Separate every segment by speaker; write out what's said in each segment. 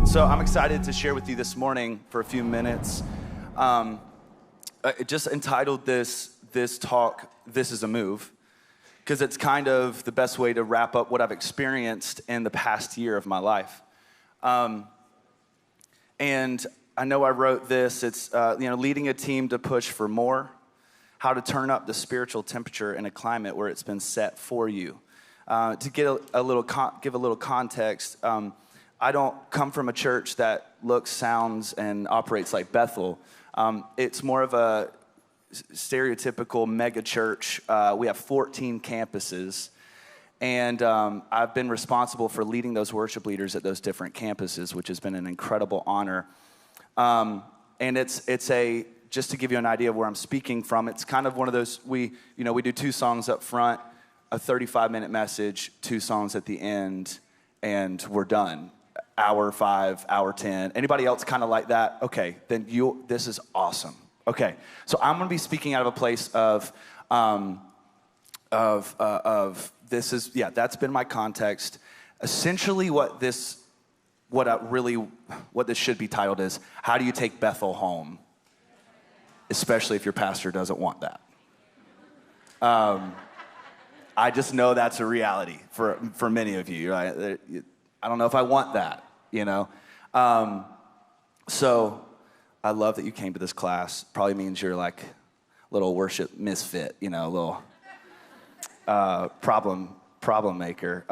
Speaker 1: So I'm excited to share with you this morning for a few minutes. I just entitled this talk, "This is a Move," because it's kind of the best way to wrap up what I've experienced in the past year of my life. And I know I wrote this. It's leading a team to push for more, how to turn up the spiritual temperature in a climate where it's been set for you. To give a little context. I don't come from a church that looks, sounds, and operates like Bethel. It's more of a stereotypical mega church. We have 14 campuses, and I've been responsible for leading those worship leaders at those different campuses, which has been an incredible honor. And it's just to give you an idea of where I'm speaking from, it's kind of one of those, we do 2 songs up front, a 35-minute message, 2 songs at the end, and we're done. Hour 5, hour 10. Anybody else kind of like that? Okay, then this is awesome. Okay, so I'm going to be speaking out of a place of this is, that's been my context. Essentially what this should be titled is, how do you take Bethel home? Especially if your pastor doesn't want that. I just know that's a reality for many of you, right? I don't know if I want that, So I love that you came to this class. Probably means you're like a little worship misfit, a little problem maker.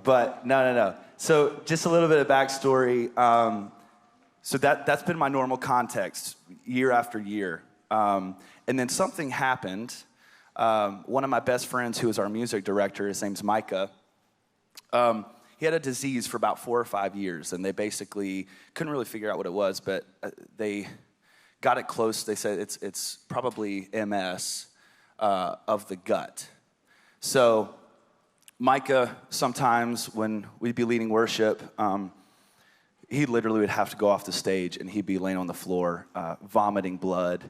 Speaker 1: But no. So just a little bit of backstory. So that's been my normal context year after year. And then something happened. One of my best friends, who is our music director, his name's Micah. He had a disease for about 4 or 5 years, and they basically couldn't really figure out what it was, but they got it close. They said it's probably MS of the gut. So Micah, sometimes when we'd be leading worship, he literally would have to go off the stage, and he'd be laying on the floor, vomiting blood.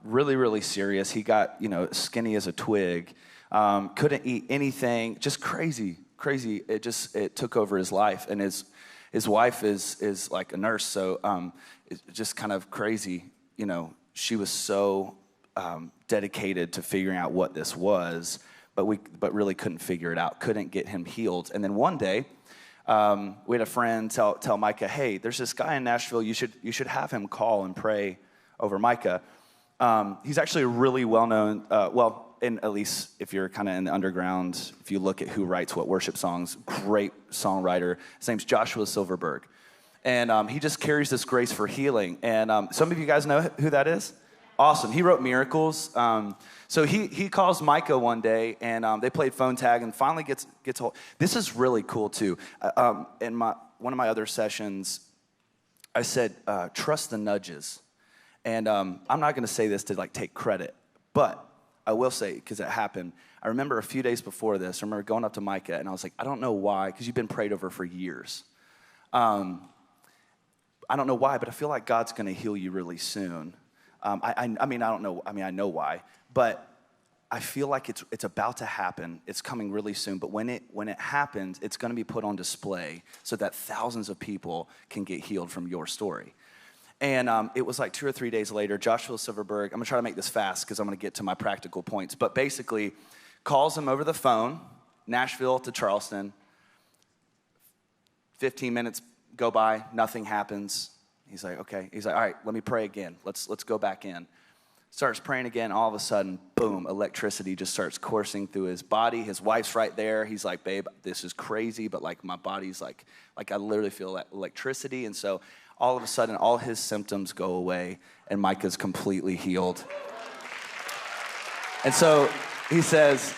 Speaker 1: Really, really serious. He got, skinny as a twig. Couldn't eat anything. Just crazy. It took over his life, and his wife is like a nurse, so it's just kind of crazy. She was so dedicated to figuring out what this was, but really couldn't figure it out. Couldn't get him healed. And then one day, we had a friend tell Micah, "Hey, there's this guy in Nashville. You should have him call and pray over Micah." He's actually a really well-known, and at least if you're kind of in the underground, if you look at who writes what worship songs, great songwriter. His name's Joshua Silverberg. And he just carries this grace for healing. And some of you guys know who that is? Awesome. He wrote Miracles. So he calls Micah one day, and they played phone tag, and finally gets hold. This is really cool, too. In one of my other sessions, I said, trust the nudges. And I'm not going to say this to take credit, but I will say, because it happened, I remember a few days before this, I remember going up to Micah, and I was like, I don't know why, because you've been prayed over for years. I don't know why, but I feel like God's going to heal you really soon. I don't know. I know why, but I feel like it's about to happen. It's coming really soon, but when it happens, it's going to be put on display so that thousands of people can get healed from your story. And it was like 2 or 3 days later, Joshua Silverberg, I'm going to try to make this fast because I'm going to get to my practical points, but basically calls him over the phone, Nashville to Charleston. 15 minutes go by, nothing happens. He's like, okay. He's like, all right, let me pray again. Let's go back in. Starts praying again. All of a sudden, boom, electricity just starts coursing through his body. His wife's right there. He's like, babe, this is crazy, but my body's like I literally feel that electricity. And so all of a sudden, all his symptoms go away, and Micah's completely healed. And so he says,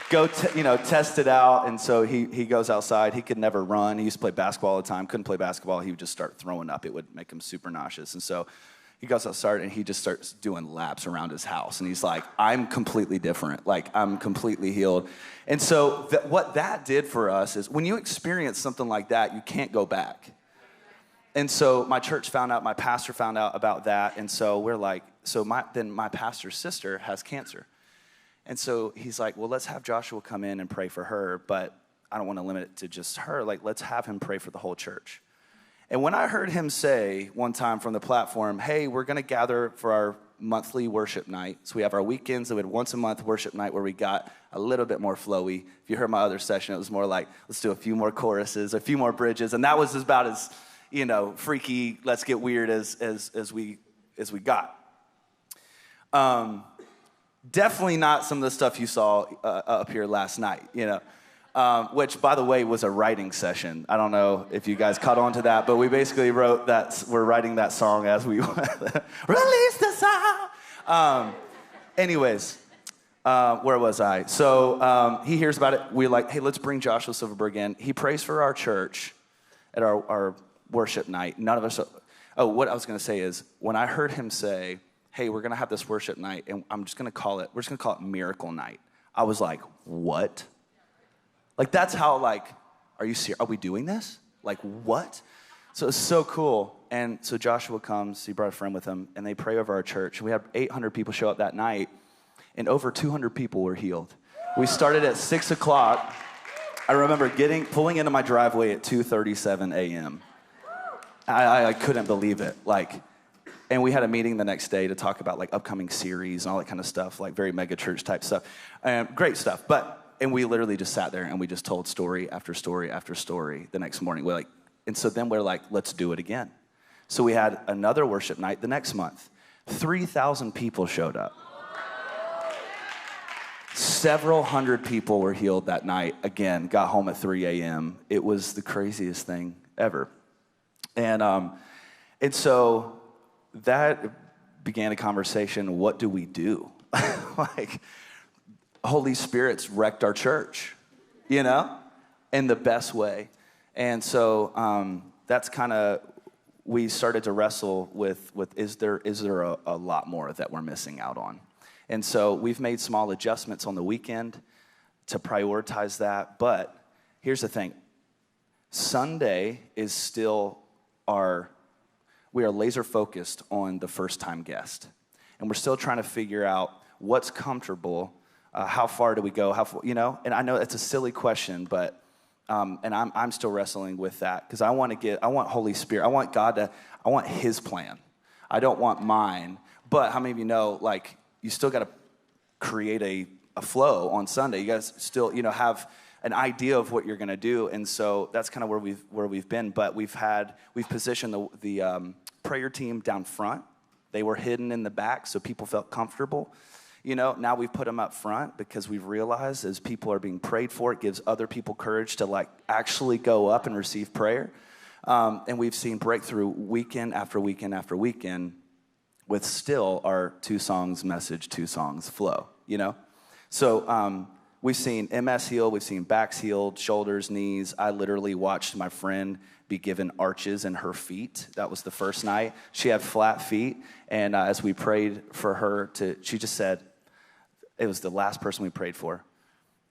Speaker 1: go, test it out. And so he goes outside. He could never run. He used to play basketball all the time. Couldn't play basketball. He would just start throwing up. It would make him super nauseous. And so he goes outside, and he just starts doing laps around his house. And he's like, I'm completely different. I'm completely healed. And so what that did for us is when you experience something like that, you can't go back. And so my church found out, my pastor found out about that. And so we're like, then my pastor's sister has cancer. And so he's like, well, let's have Joshua come in and pray for her, but I don't want to limit it to just her. Let's have him pray for the whole church. And when I heard him say one time from the platform, hey, we're going to gather for our monthly worship night. So we have our weekends, so we had once a month worship night where we got a little bit more flowy. If you heard my other session, it was more like, let's do a few more choruses, a few more bridges. And that was about as, freaky, let's get weird as we got. Definitely not some of the stuff you saw up here last night, which, by the way, was a writing session. I don't know if you guys caught on to that, but we basically wrote that. We're writing that song as we release the sound. Anyways, where was I? So he hears about it. We're like, hey, let's bring Joshua Silverberg in. He prays for our church at our worship night. None of us. What I was going to say is when I heard him say, hey, we're going to have this worship night, and we're just going to call it Miracle Night. I was like, what? Like, that's how, are you serious? Are we doing this? Like, what? So it's so cool. And so Joshua comes, he brought a friend with him, and they pray over our church. We had 800 people show up that night, and over 200 people were healed. We started at 6 o'clock. I remember pulling into my driveway at 2:37 a.m. I couldn't believe it. And we had a meeting the next day to talk about upcoming series and all that kind of stuff, very mega church type stuff. Great stuff. And we literally just sat there and we just told story after story after story the next morning. And so then we're like, let's do it again. So we had another worship night the next month. 3,000 people showed up. Several hundred people were healed that night. Again, got home at 3 a.m. It was the craziest thing ever. And so that began a conversation. What do we do? Holy Spirit's wrecked our church, in the best way. And so that's kind of, we started to wrestle with is there a lot more that we're missing out on? And so we've made small adjustments on the weekend to prioritize that. But here's the thing. Sunday is still we are laser focused on the first time guest. And we're still trying to figure out what's comfortable, how far do we go, and I know it's a silly question, but, and I'm still wrestling with that because I want Holy Spirit, I want his plan. I don't want mine, but how many of you know, you still got to create a flow on Sunday. You guys still, have an idea of what you're going to do, and so that's kind of where we've been. But we've positioned the prayer team down front. They were hidden in the back, so people felt comfortable. Now we've put them up front because we've realized as people are being prayed for, it gives other people courage to actually go up and receive prayer. And we've seen breakthrough weekend after weekend after weekend with still our 2 songs message, 2 songs flow. So. We've seen MS healed, we've seen backs healed, shoulders, knees. I literally watched my friend be given arches in her feet. That was the first night. She had flat feet, and as we prayed for her she just said, it was the last person we prayed for,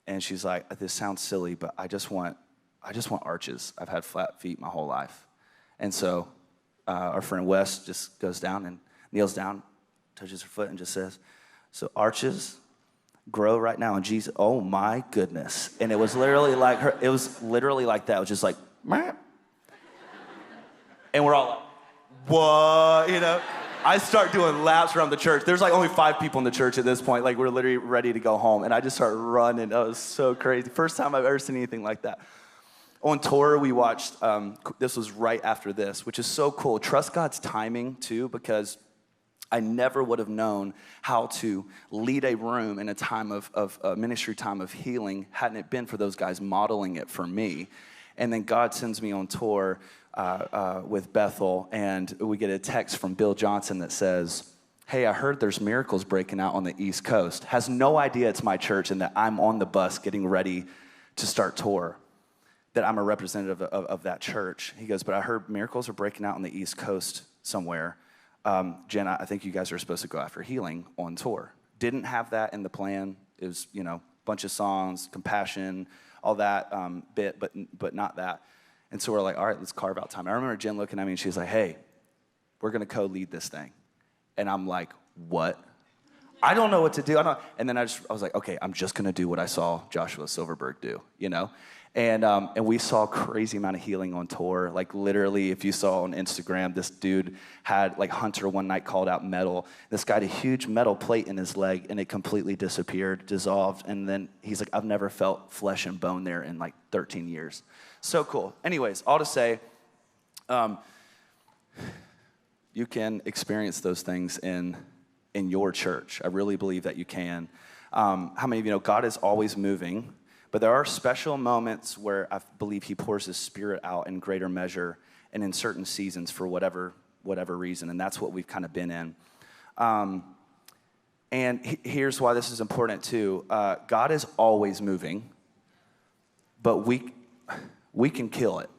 Speaker 1: and she's like, this sounds silly, but I just want arches. I've had flat feet my whole life. And so our friend Wes just goes down and kneels down, touches her foot, and just says, so arches grow right now in Jesus. Oh my goodness. And it was literally like that. It was just like, meh. And we're all like, what? I start doing laps around the church. There's only 5 people in the church at this point. We're literally ready to go home. And I just start running. That was so crazy. First time I've ever seen anything like that. On tour, we watched, this was right after this, which is so cool. Trust God's timing too, because I never would have known how to lead a room in a time of ministry time of healing hadn't it been for those guys modeling it for me. And then God sends me on tour with Bethel, and we get a text from Bill Johnson that says, hey, I heard there's miracles breaking out on the East Coast. Has no idea it's my church and that I'm on the bus getting ready to start tour, that I'm a representative of that church. He goes, but I heard miracles are breaking out on the East Coast somewhere. Jen, I think you guys are supposed to go after healing on tour. Didn't have that in the plan. It was, bunch of songs, compassion, all that but not that. And so we're like, all right, let's carve out time. I remember Jen looking at me and she's like, hey, we're going to co-lead this thing. And I'm like, what? I don't know what to do. And then I was like, okay, I'm just gonna do what I saw Joshua Silverberg do, you know? And we saw a crazy amount of healing on tour. Like literally, if you saw on Instagram, this dude had, like Hunter one night called out metal. This guy had a huge metal plate in his leg and it completely disappeared, dissolved. And then he's like, I've never felt flesh and bone there in like 13 years. So cool. Anyways, all to say, you can experience those things in your church. I really believe that you can. How many of you know God is always moving? But there are special moments where I believe he pours his spirit out in greater measure and in certain seasons for whatever reason. And that's what we've kind of been in. And here's why this is important too. God is always moving, but we can kill it.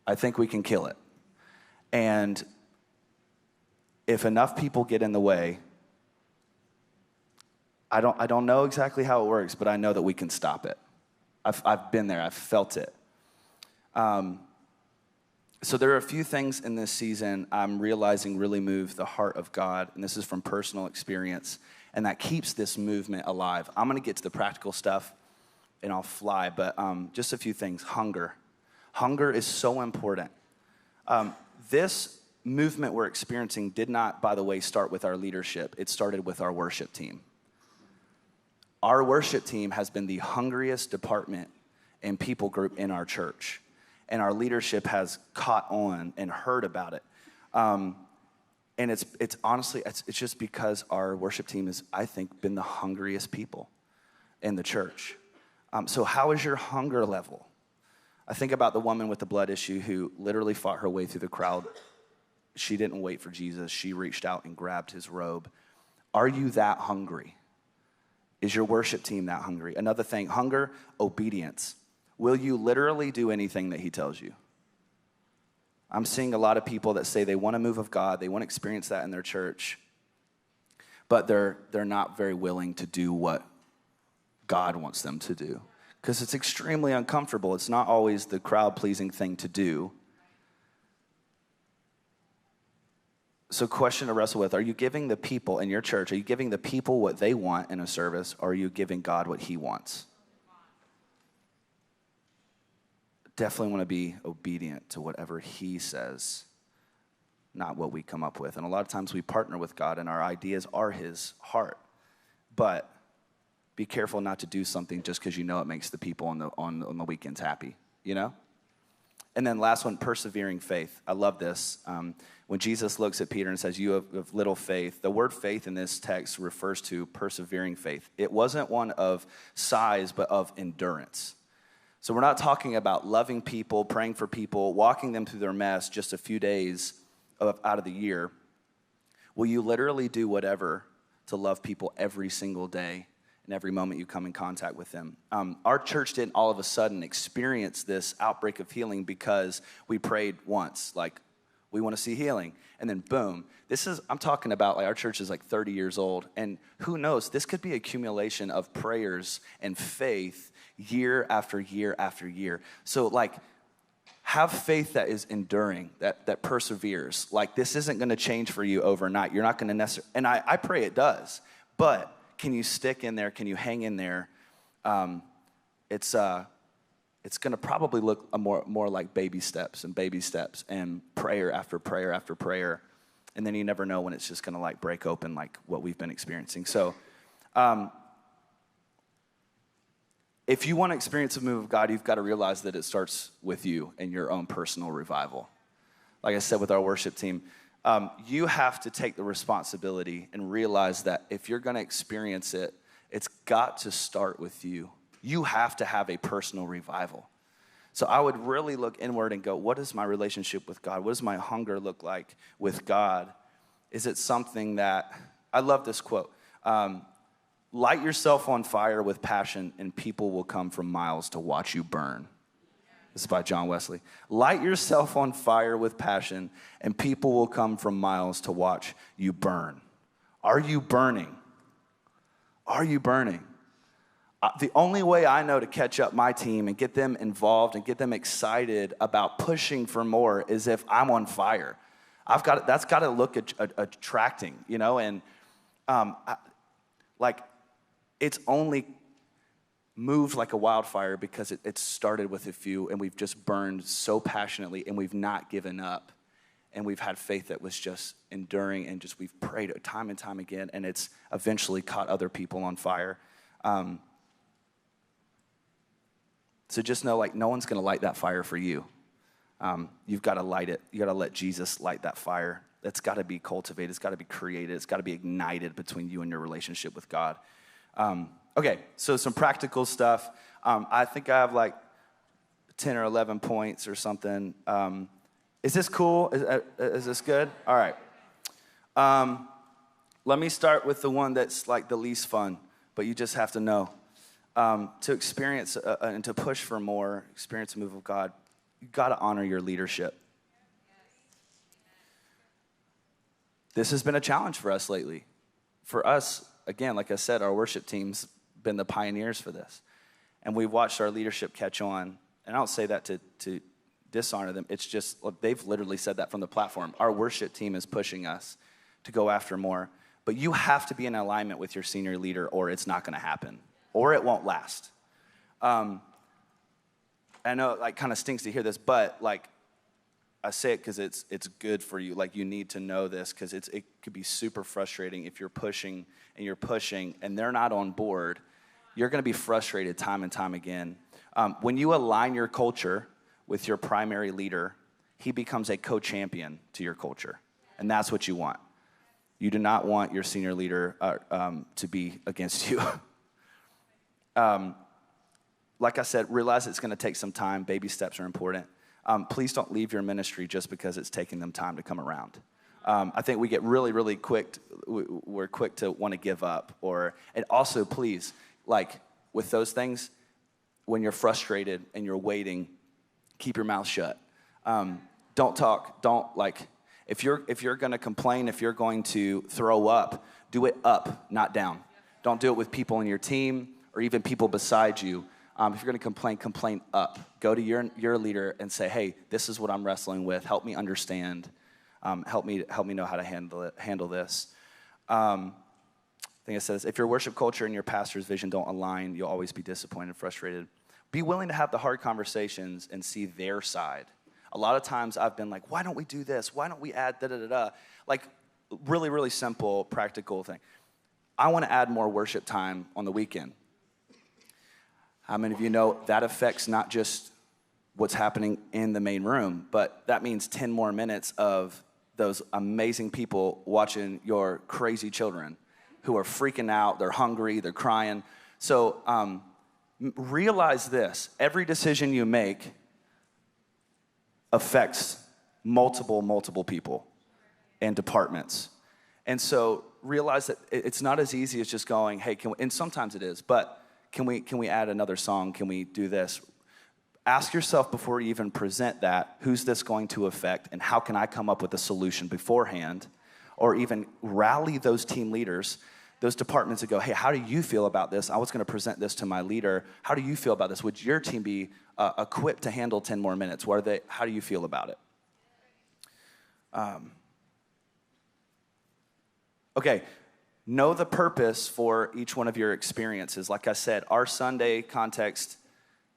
Speaker 1: I think we can kill it. And if enough people get in the way, I don't know exactly how it works, but I know that we can stop it. I've been there. I've felt it. So there are a few things in this season I'm realizing really move the heart of God, and this is from personal experience, and that keeps this movement alive. I'm going to get to the practical stuff, and I'll fly, but just a few things. Hunger. Hunger is so important. This movement we're experiencing did not, by the way, start with our leadership. It started with our worship team. Our worship team has been the hungriest department and people group in our church. And our leadership has caught on and heard about it. And it's honestly, it's just because our worship team has, I think, been the hungriest people in the church. So how is your hunger level? I think about the woman with the blood issue who literally fought her way through the crowd. She didn't wait for Jesus. She reached out and grabbed his robe. Are you that hungry? Is your worship team that hungry? Another thing, hunger, obedience. Will you literally do anything that he tells you? I'm seeing a lot of people that say they want a move of God, they want to experience that in their church, but they're not very willing to do what God wants them to do because it's extremely uncomfortable. It's not always the crowd-pleasing thing to do. So question to wrestle with, are you giving the people in your church, are you giving the people what they want in a service, or are you giving God what he wants? Definitely want to be obedient to whatever he says, not what we come up with. And a lot of times we partner with God and our ideas are his heart. But be careful not to do something just because you know it makes the people on the weekends happy, you know? And then last one, persevering faith. I love this. When Jesus looks at Peter and says, you have little faith, the word faith in this text refers to persevering faith. It wasn't one of size, but of endurance. So we're not talking about loving people, praying for people, walking them through their mess just a few days out of the year. Will you literally do whatever to love people every single day and every moment you come in contact with them? Our church didn't all of a sudden experience this outbreak of healing because we prayed once, like, we want to see healing. And then boom, I'm talking about, like, our church is like 30 years old. And who knows, this could be accumulation of prayers and faith year after year after year. So like, have faith that is enduring, that perseveres. Like, this isn't going to change for you overnight. You're not going to necessarily, and I pray it does. But can you stick in there? Can you hang in there? It's going to probably look more like baby steps and prayer after prayer after prayer. And then you never know when it's just going to like break open like what we've been experiencing. So if you want to experience a move of God, you've got to realize that it starts with you and your own personal revival. Like I said with our worship team, you have to take the responsibility and realize that if you're going to experience it, it's got to start with you. You have to have a personal revival. So I would really look inward and go, what is my relationship with God? What does my hunger look like with God? Is it something that, I love this quote, light yourself on fire with passion and people will come from miles to watch you burn. This is by John Wesley. Light yourself on fire with passion and people will come from miles to watch you burn. Are you burning? Are you burning? The only way I know to catch up my team and get them involved and get them excited about pushing for more is if I'm on fire. That's got to look attracting, you know. And like, it's only moved like a wildfire because it started with a few, and we've just burned so passionately, and we've not given up, and we've had faith that was just enduring, and just we've prayed time and time again, and it's eventually caught other people on fire. So just know, like, no one's gonna light that fire for you. You've got to light it. You got to let Jesus light that fire. That's got to be cultivated. It's got to be created. It's got to be ignited between you and your relationship with God. Okay, so some practical stuff. I think I have like 10 or 11 points or something. Is this cool? Is this good? All right. Let me start with the one that's like the least fun, but you just have to know. To experience and to push for more, experience the move of God, you got to honor your leadership. This has been a challenge for us lately. For us, again, like I said, our worship team's been the pioneers for this. And we've watched our leadership catch on. And I don't say that to dishonor them. It's just, they've literally said that from the platform. Our worship team is pushing us to go after more. But you have to be in alignment with your senior leader, or it's not going to happen, or it won't last. I know it like kind of stinks to hear this, but like I say it because it's good for you. Like, you need to know this, because it could be super frustrating if you're pushing and they're not on board. You're going to be frustrated time and time again. When you align your culture with your primary leader, he becomes a co-champion to your culture, and that's what you want. You do not want your senior leader to be against you. Like I said, realize it's going to take some time. Baby steps are important. Please don't leave your ministry just because it's taking them time to come around. I think we get really, really quick. We're quick to want to give up. And also, please, like with those things, when you're frustrated and you're waiting, keep your mouth shut. Don't talk. Don't like. If you're going to complain, if you're going to throw up, do it up, not down. Don't do it with people on your team or even people beside you. If you're going to complain up. Go to your leader and say, hey, this is what I'm wrestling with. Help me understand. Help me know how to handle this. I think it says, if your worship culture and your pastor's vision don't align, you'll always be disappointed and frustrated. Be willing to have the hard conversations and see their side. A lot of times I've been like, why don't we do this? Why don't we add da-da-da-da? Like, really, really simple, practical thing. I want to add more worship time on the weekend. How many of you know that affects not just what's happening in the main room, but that means 10 more minutes of those amazing people watching your crazy children who are freaking out, they're hungry, they're crying. So realize this, every decision you make affects multiple people and departments. And so realize that it's not as easy as just going, hey, and sometimes it is, but can we add another song? Can we do this? Ask yourself before you even present that, who's this going to affect, and how can I come up with a solution beforehand? Or even rally those team leaders, those departments, that go, hey, how do you feel about this? I was going to present this to my leader. How do you feel about this? Would your team be equipped to handle 10 more minutes? How do you feel about it? Okay. Know the purpose for each one of your experiences. Like I said, our Sunday context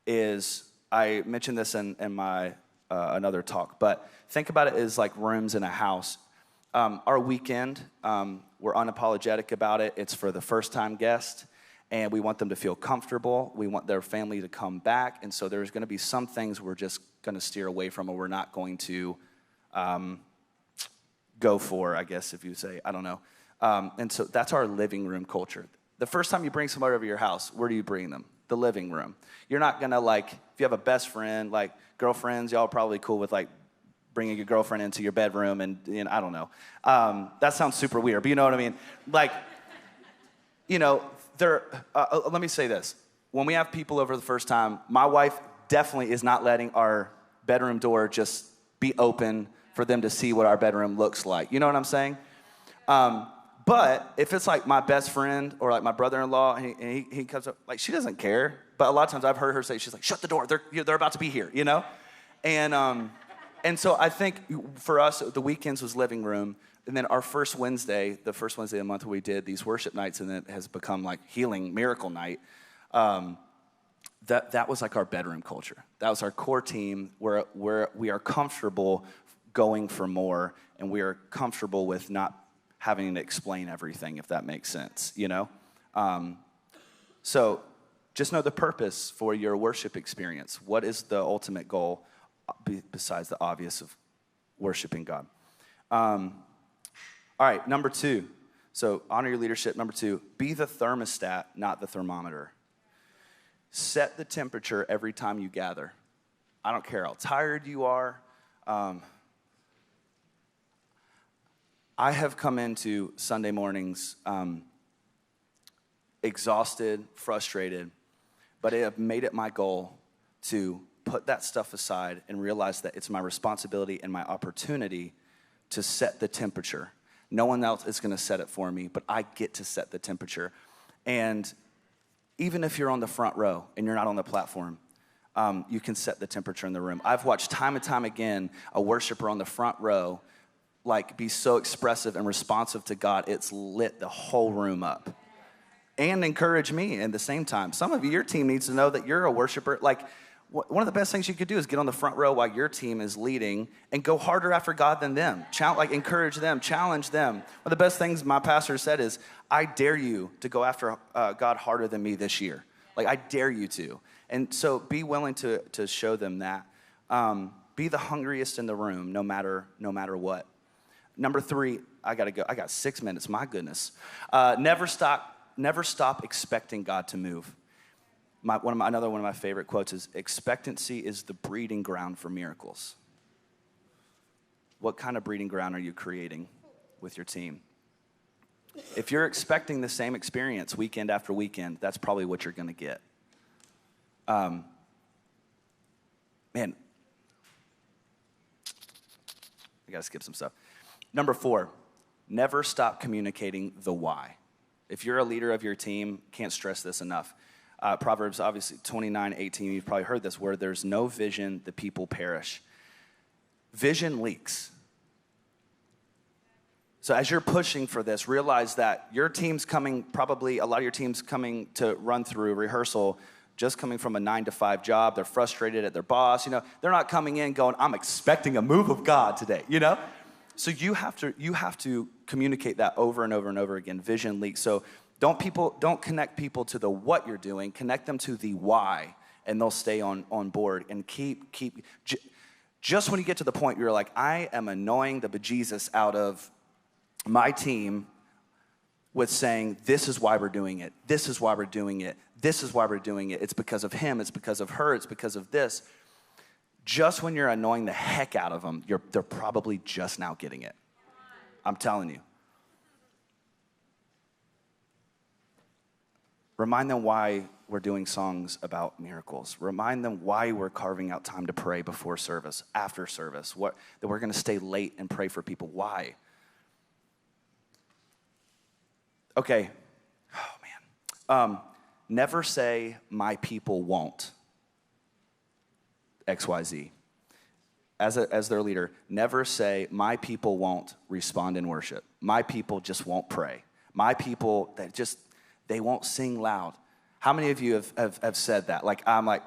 Speaker 1: is, I mentioned this in my another talk, but think about it as like rooms in a house. Our weekend, we're unapologetic about it. It's for the first-time guest, and we want them to feel comfortable. We want their family to come back, and so there's going to be some things we're just going to steer away from, or we're not going to go for, I guess, if you say, I don't know. And so that's our living room culture. The first time you bring somebody over your house, where do you bring them? The living room. You're not going to, like, if you have a best friend, like girlfriends, y'all are probably cool with, like, bringing your girlfriend into your bedroom and I don't know. That sounds super weird, but you know what I mean? Like, you know, let me say this. When we have people over the first time, my wife definitely is not letting our bedroom door just be open for them to see what our bedroom looks like. You know what I'm saying? But if it's like my best friend or like my brother-in-law and he comes up, like, she doesn't care. But a lot of times I've heard her say, she's like, shut the door. They're about to be here, you know? And so I think for us, the weekends was living room. And then our first Wednesday, the first Wednesday of the month, we did these worship nights, and it has become like healing miracle night. That was like our bedroom culture. That was our core team where we are comfortable going for more, and we are comfortable with not having to explain everything, if that makes sense, you know? So just know the purpose for your worship experience. What is the ultimate goal besides the obvious of worshiping God? All right, number 2. So honor your leadership. Number 2, be the thermostat, not the thermometer. Set the temperature every time you gather. I don't care how tired you are. I have come into Sunday mornings exhausted, frustrated, but I have made it my goal to put that stuff aside and realize that it's my responsibility and my opportunity to set the temperature. No one else is going to set it for me, but I get to set the temperature. And even if you're on the front row and you're not on the platform, you can set the temperature in the room. I've watched time and time again a worshiper on the front row like be so expressive and responsive to God, it's lit the whole room up. And encourage me at the same time. Some of you, your team needs to know that you're a worshiper. Like, one of the best things you could do is get on the front row while your team is leading and go harder after God than them. Encourage them, challenge them. One of the best things my pastor said is, I dare you to go after God harder than me this year. Like, I dare you to. And so be willing to show them that. Be the hungriest in the room, no matter what. Number 3, I gotta go. I got 6 minutes, my goodness. Never stop expecting God to move. Another one of my favorite quotes is, expectancy is the breeding ground for miracles. What kind of breeding ground are you creating with your team? If you're expecting the same experience weekend after weekend, that's probably what you're gonna get. Man, I gotta skip some stuff. Number 4, never stop communicating the why. If you're a leader of your team, can't stress this enough. Proverbs, obviously, 29:18, you've probably heard this, where there's no vision, the people perish. Vision leaks. So as you're pushing for this, realize that your team's coming, probably a lot of your team's coming to run through rehearsal, just coming from a 9-to-5 job. They're frustrated at their boss. You know, they're not coming in going, I'm expecting a move of God today, you know? So you have to communicate that over and over and over again. Vision leaks. So don't connect people to the what you're doing. Connect them to the why, and they'll stay on board. And just when you get to the point where you're like, I am annoying the bejesus out of my team with saying, this is why we're doing it. This is why we're doing it. This is why we're doing it. It's because of him. It's because of her. It's because of this. Just when you're annoying the heck out of them, they're probably just now getting it. I'm telling you. Remind them why we're doing songs about miracles. Remind them why we're carving out time to pray before service, after service, that we're going to stay late and pray for people. Why? Okay. Oh, man. Never say, my people won't. XYZ. As their leader, never say, my people won't respond in worship. My people just won't pray. My people, they won't sing loud. How many of you have said that? I'm like,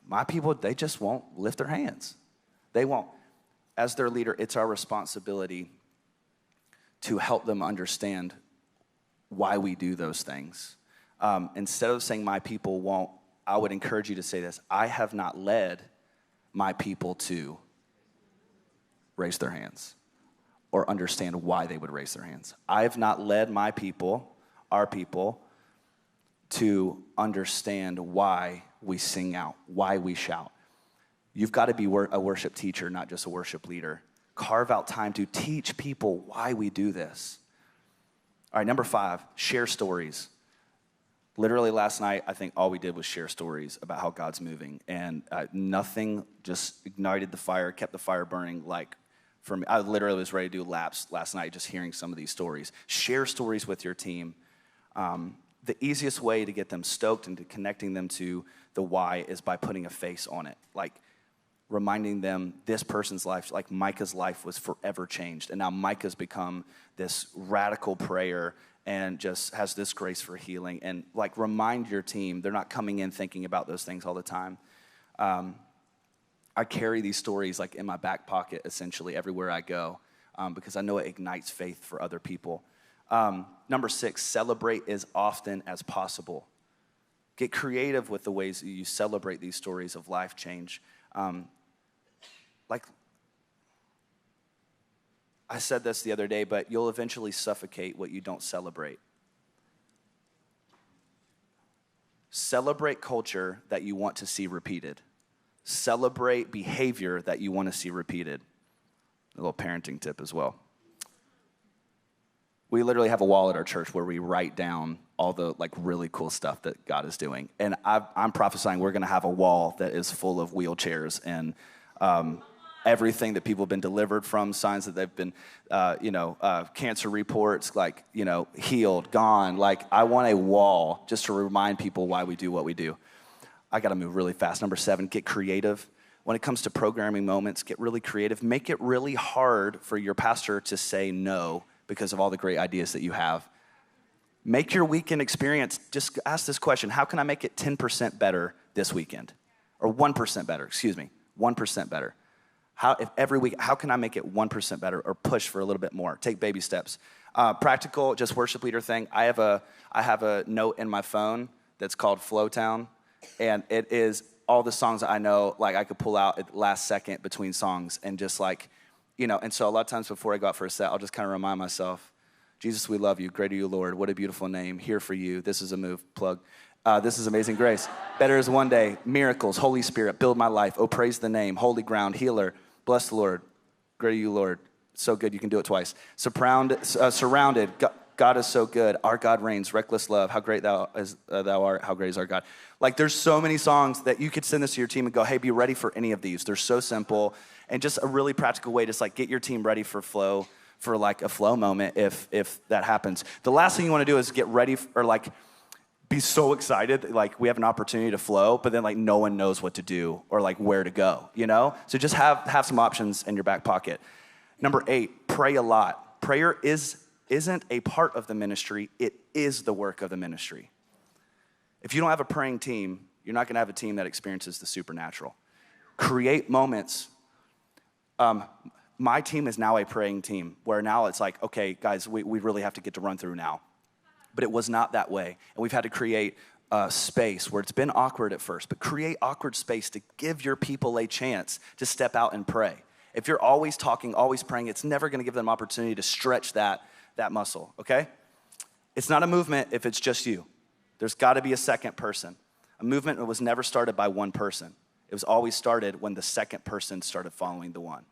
Speaker 1: my people, they just won't lift their hands. They won't. As their leader, it's our responsibility to help them understand why we do those things. Instead of saying, my people won't, I would encourage you to say this: I have not led my people to raise their hands or understand why they would raise their hands. I have not led my people, our people, to understand why we sing out, why we shout. You've got to be a worship teacher, not just a worship leader. Carve out time to teach people why we do this. All right, number 5, share stories. Literally last night, I think all we did was share stories about how God's moving, and nothing just ignited the fire, kept the fire burning. Like for me, I literally was ready to do laps last night just hearing some of these stories. Share stories with your team. The easiest way to get them stoked and to connecting them to the why is by putting a face on it. Like, reminding them this person's life, like Micah's life, was forever changed. And now Micah's become this radical prayer and just has this grace for healing. And like, remind your team, they're not coming in thinking about those things all the time. I carry these stories like in my back pocket, essentially, everywhere I go, because I know it ignites faith for other people. Number 6, celebrate as often as possible. Get creative with the ways that you celebrate these stories of life change. Like I said this the other day, but you'll eventually suffocate what you don't celebrate. Celebrate culture that you want to see repeated. Celebrate behavior that you want to see repeated. A little parenting tip as well. We literally have a wall at our church where we write down all the like really cool stuff that God is doing. And I'm prophesying we're going to have a wall that is full of wheelchairs and everything that people have been delivered from, signs that they've been, cancer reports, like, healed, gone. Like, I want a wall just to remind people why we do what we do. I got to move really fast. Number 7, get creative. When it comes to programming moments, get really creative. Make it really hard for your pastor to say no because of all the great ideas that you have. Make your weekend experience, just ask this question: how can I make it 10% better this weekend? Or 1% better, 1% better. If every week, how can I make it 1% better, or push for a little bit more? Take baby steps. Practical, just worship leader thing. I have a note in my phone that's called Flowtown, and it is all the songs that I know, like I could pull out at the last second between songs, and just like, and so a lot of times before I go out for a set, I'll just kind of remind myself, Jesus, we love you. Great are you, Lord. What a beautiful name. Here for you. This is a move. Plug. This is Amazing Grace. Better is one day. Miracles. Holy Spirit. Build my life. Oh, praise the name. Holy ground. Healer. Bless the Lord. Great are you, Lord. So good. You can do it twice. Surrounded. God is so good. Our God reigns. Reckless love. How great thou art. How great is our God. Like, there's so many songs that you could send this to your team and go, hey, be ready for any of these. They're so simple and just a really practical way to just like get your team ready for flow, for like a flow moment if that happens. The last thing you want to do is get ready or like be so excited, like we have an opportunity to flow, but then like no one knows what to do or like where to go, So just have some options in your back pocket. Number 8, pray a lot. Prayer isn't a part of the ministry, it is the work of the ministry. If you don't have a praying team, you're not gonna have a team that experiences the supernatural. Create moments. My team is now a praying team, where now it's like, okay, guys, we really have to get to run through now. But it was not that way. And we've had to create a space where it's been awkward at first, but create awkward space to give your people a chance to step out and pray. If you're always talking, always praying, it's never gonna give them opportunity to stretch that muscle, okay? It's not a movement if it's just you. There's gotta be a second person. A movement was never started by one person. It was always started when the second person started following the one.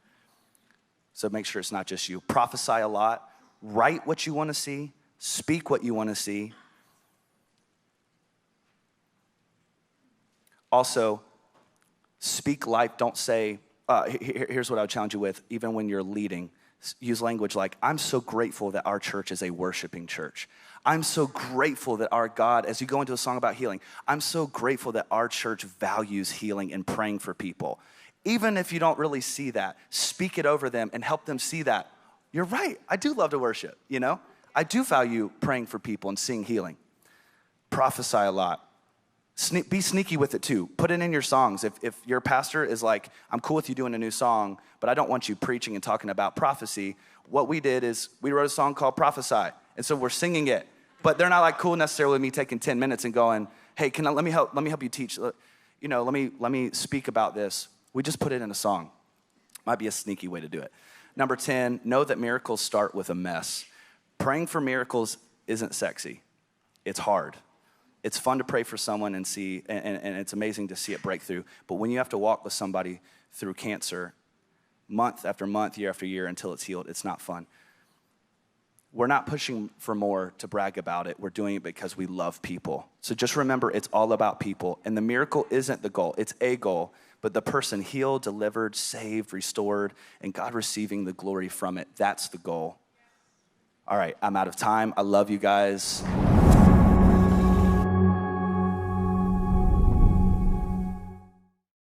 Speaker 1: So make sure it's not just you. Prophesy a lot. Write what you want to see. Speak what you want to see. Also, speak life. Don't say, here's what I would challenge you with, even when you're leading. Use language like, I'm so grateful that our church is a worshiping church. I'm so grateful that our God, as you go into a song about healing, I'm so grateful that our church values healing and praying for people. Even if you don't really see that, speak it over them and help them see that. You're right, I do love to worship, I do value praying for people and seeing healing. Prophesy a lot. Be sneaky with it too. Put it in your songs. If your pastor is like, I'm cool with you doing a new song, but I don't want you preaching and talking about prophecy, what we did is we wrote a song called Prophesy. And so we're singing it. But they're not like cool necessarily with me taking 10 minutes and going, hey, let me help you teach. Let me speak about this. We just put it in a song. Might be a sneaky way to do it. Number 10, know that miracles start with a mess. Praying for miracles isn't sexy. It's hard. It's fun to pray for someone and see, and it's amazing to see it break through. But when you have to walk with somebody through cancer month after month, year after year until it's healed, it's not fun. We're not pushing for more to brag about it. We're doing it because we love people. So just remember, it's all about people. And the miracle isn't the goal. It's a goal. But the person healed, delivered, saved, restored, and God receiving the glory from it, that's the goal. All right, I'm out of time. I love you guys.